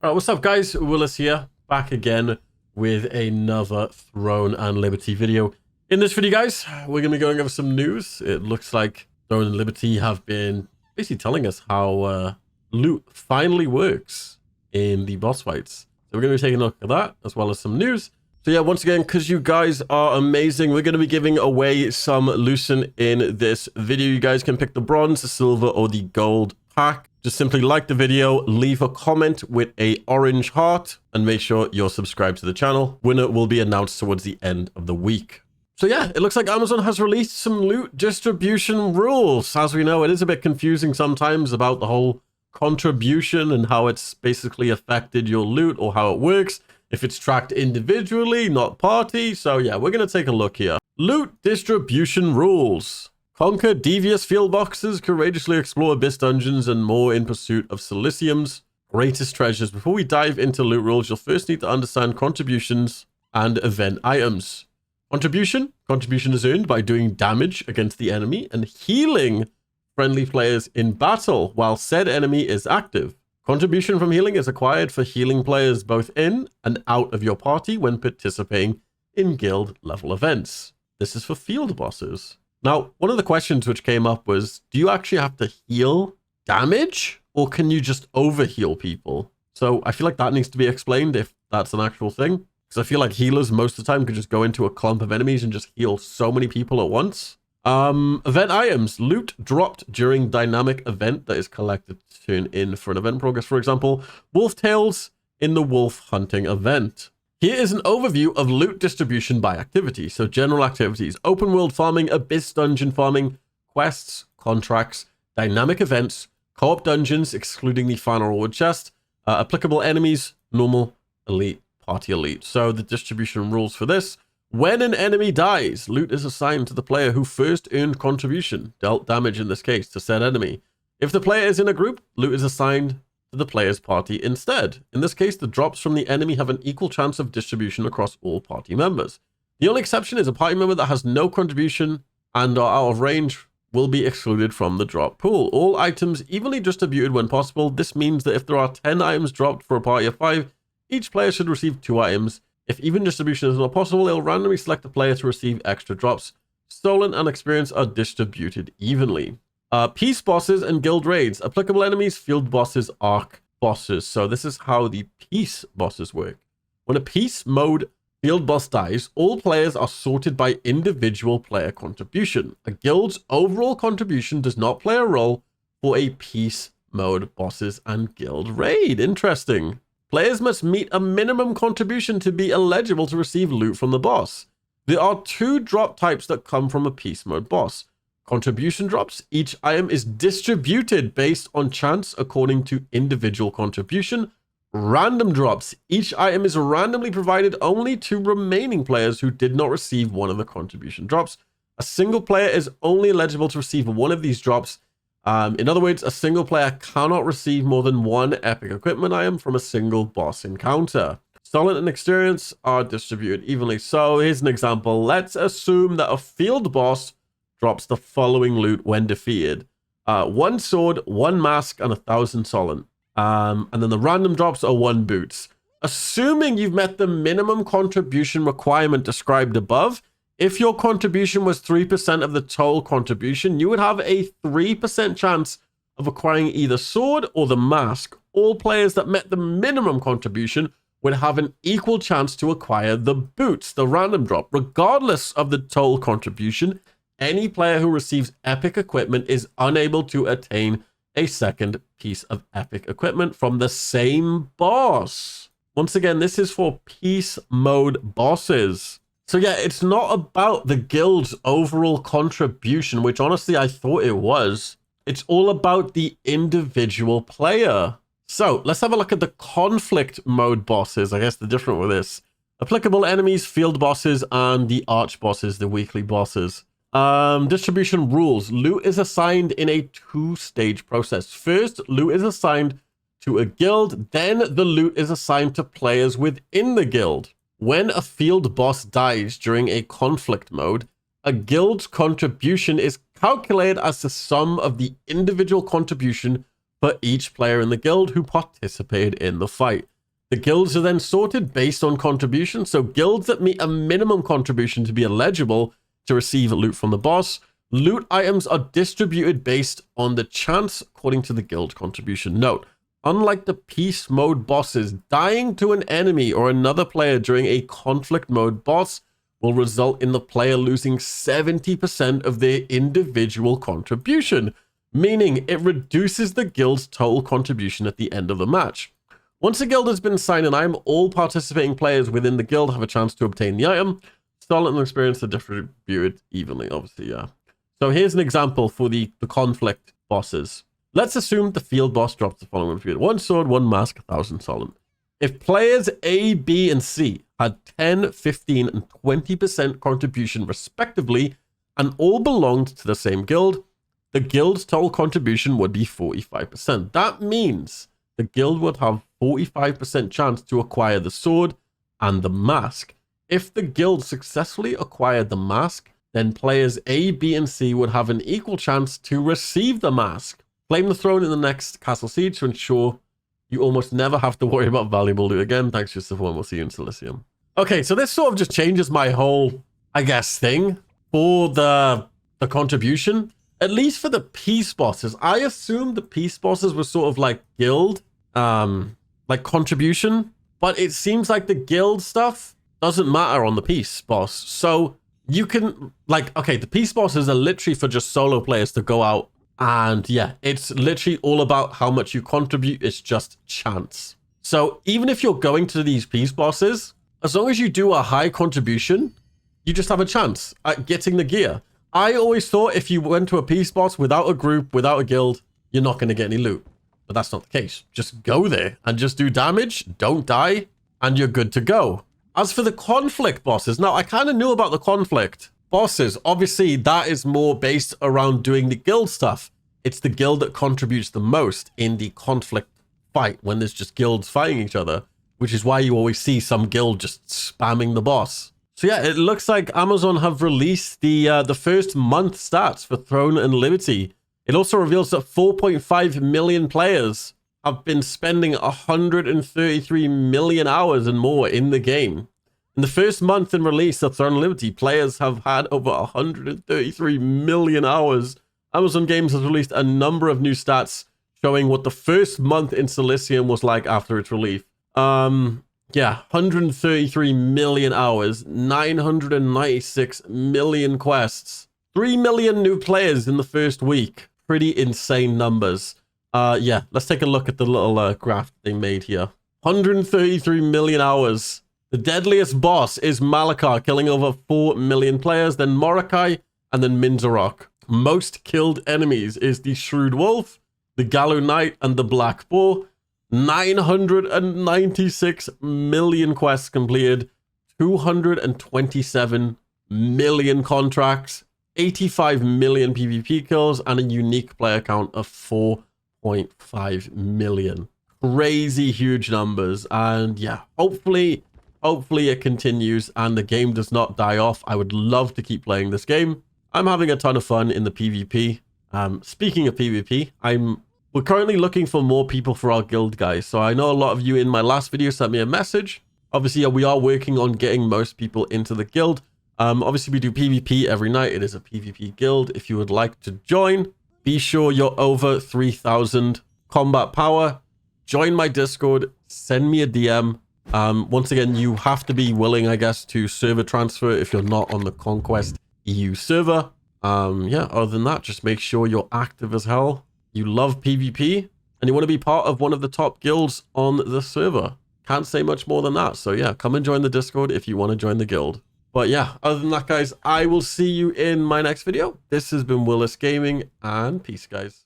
All right, what's up, guys? Willis here, back again with another Throne and Liberty video. In this video, guys, we're going to be going over some news. It looks like Throne and Liberty have been basically telling us how loot finally works in the boss fights. So we're going to be taking a look at that, as well as some news. So yeah, once again, because you guys are amazing, we're going to be giving away some Lucent in this video. You guys can pick the bronze, the silver, or the gold pack. Just simply like the video, leave a comment with a orange heart, and make sure you're subscribed to the channel. Winner will be announced towards the end of the week. So yeah, it looks like Amazon has released some loot distribution rules. As we know, it is a bit confusing sometimes about the whole contribution and how it's basically affected your loot or how it works. If it's tracked individually, not party. So yeah, we're going to take a look here. Loot distribution rules. Conquer devious field boxes, courageously explore abyss dungeons, and more in pursuit of Silicium's greatest treasures. Before we dive into loot rules, you'll first need to understand contributions and event items. Contribution is earned by doing damage against the enemy and healing friendly players in battle while said enemy is active. Contribution from healing is acquired for healing players both in and out of your party when participating in guild level events. This is for field bosses. Now, one of the questions which came up was, do you actually have to heal damage, or can you just overheal people? So I feel like that needs to be explained if that's an actual thing. Because I feel like healers most of the time could just go into a clump of enemies and just heal so many people at once. Event items. Loot dropped during dynamic event that is collected to turn in for an event progress. For example, wolf tails in the wolf hunting event. Here is an overview of loot distribution by activity. So general activities, open world farming, abyss dungeon farming, quests, contracts, dynamic events, co-op dungeons, excluding the final reward chest, applicable enemies, normal, elite, party elite. So the distribution rules for this. When an enemy dies, loot is assigned to the player who first earned contribution, dealt damage in this case, to said enemy. If the player is in a group, loot is assigned to the player's party instead. In this case, the drops from the enemy have an equal chance of distribution across all party members. The only exception is a party member that has no contribution and are out of range will be excluded from the drop pool. All items evenly distributed when possible. This means that if there are 10 items dropped for a party of 5, each player should receive 2 items. If even distribution is not possible, it will randomly select a player to receive extra drops. Stolen and experience are distributed evenly. Peace bosses and guild raids. Applicable enemies, field bosses, arc bosses. So this is how the peace bosses work. When a peace mode field boss dies, all players are sorted by individual player contribution. A guild's overall contribution does not play a role for a peace mode bosses and guild raid. Interesting. Players must meet a minimum contribution to be eligible to receive loot from the boss. There are 2 drop types that come from a peace mode boss. Contribution drops. Each item is distributed based on chance according to individual contribution. Random drops. Each item is randomly provided only to remaining players who did not receive one of the contribution drops. A single player is only eligible to receive one of these drops. In other words, a single player cannot receive more than 1 epic equipment item from a single boss encounter. Stolen and experience are distributed evenly. So here's an example. Let's assume that a field boss drops the following loot when defeated. 1 sword, 1 mask, and 1,000 solent. And then the random drops are 1 boots. Assuming you've met the minimum contribution requirement described above, if your contribution was 3% of the total contribution, you would have a 3% chance of acquiring either sword or the mask. All players that met the minimum contribution would have an equal chance to acquire the boots, the random drop. Regardless of the total contribution, any player who receives epic equipment is unable to attain a second piece of epic equipment from the same boss. Once again, this is for peace mode bosses. So yeah, it's not about the guild's overall contribution, which honestly I thought it was. It's all about the individual player. So let's have a look at the conflict mode bosses. I guess they're different with this. Applicable enemies, field bosses, and the arch bosses, the weekly bosses. Distribution rules. Loot is assigned in a 2-stage process. First, loot is assigned to a guild, then the loot is assigned to players within the guild. When a field boss dies during a conflict mode, a guild's contribution is calculated as the sum of the individual contribution for each player in the guild who participated in the fight. The guilds are then sorted based on contribution, so guilds that meet a minimum contribution to be eligible to receive loot from the boss. Loot items are distributed based on the chance according to the guild contribution. Note, unlike the peace mode bosses, dying to an enemy or another player during a conflict mode boss will result in the player losing 70% of their individual contribution, meaning it reduces the guild's total contribution at the end of the match. Once a guild has been assigned an item, all participating players within the guild have a chance to obtain the item. Talent and experience are distributed evenly, obviously, yeah. So here's an example for the conflict bosses. Let's assume the field boss drops the following attribute: 1 sword, 1 mask, 1,000 talent. If players A, B, and C had 10, 15, and 20% contribution respectively, and all belonged to the same guild, the guild's total contribution would be 45%. That means the guild would have 45% chance to acquire the sword and the mask. If the guild successfully acquired the mask, then players A, B, and C would have an equal chance to receive the mask. Claim the throne in the next Castle Siege to ensure you almost never have to worry about valuable loot again. Thanks for your support. We'll see you in Silicium. Okay, so this sort of just changes my whole, I guess, thing for the contribution. At least for the peace bosses. I assumed the peace bosses were sort of like guild, like contribution. But it seems like the guild stuff doesn't matter on the peace boss. So you can, like, okay, the peace bosses are literally for just solo players to go out. And yeah, it's literally all about how much you contribute. It's just chance. So even if you're going to these peace bosses, as long as you do a high contribution, you just have a chance at getting the gear. I always thought if you went to a peace boss without a group, without a guild, you're not going to get any loot. But that's not the case. Just go there and just do damage, don't die, and you're good to go. As for the conflict bosses, now I kind of knew about the conflict bosses. Obviously, that is more based around doing the guild stuff. It's the guild that contributes the most in the conflict fight when there's just guilds fighting each other, which is why you always see some guild just spamming the boss. So yeah, it looks like Amazon have released the first month stats for Throne and Liberty. It also reveals that 4.5 million players have been spending 133 million hours and more in the game. In the first month in release of Throne and Liberty, players have had over 133 million hours. Amazon Games has released a number of new stats showing what the first month in Silicium was like after its release. Yeah, 133 million hours, 996 million quests, 3 million new players in the first week. Pretty insane numbers. Yeah, let's take a look at the little graph they made here. 133 million hours. The deadliest boss is Malakar, killing over 4 million players, then Morokai, and then Minzarok. Most killed enemies is the Shrewd Wolf, the Gallo Knight, and the Black Boar. 996 million quests completed, 227 million contracts, 85 million PvP kills, and a unique player count of 4.5 million. Crazy huge numbers. And yeah, hopefully it continues and the game does not die off. I would love to keep playing this game. I'm having a ton of fun in the PvP. Speaking of PvP, we're currently looking for more people for our guild, guys. So I know a lot of you in my last video sent me a message. Obviously, we are working on getting most people into the guild. Obviously, we do PvP every night. It is a PvP guild. If you would like to join, be sure you're over 3,000 combat power. Join my Discord. Send me a DM. Once again, you have to be willing, I guess, to server transfer if you're not on the Conquest EU server. Yeah, other than that, just make sure you're active as hell. You love PvP and you want to be part of one of the top guilds on the server. Can't say much more than that. So yeah, come and join the Discord if you want to join the guild. But yeah, other than that, guys, I will see you in my next video. This has been Willis Gaming, and peace, guys.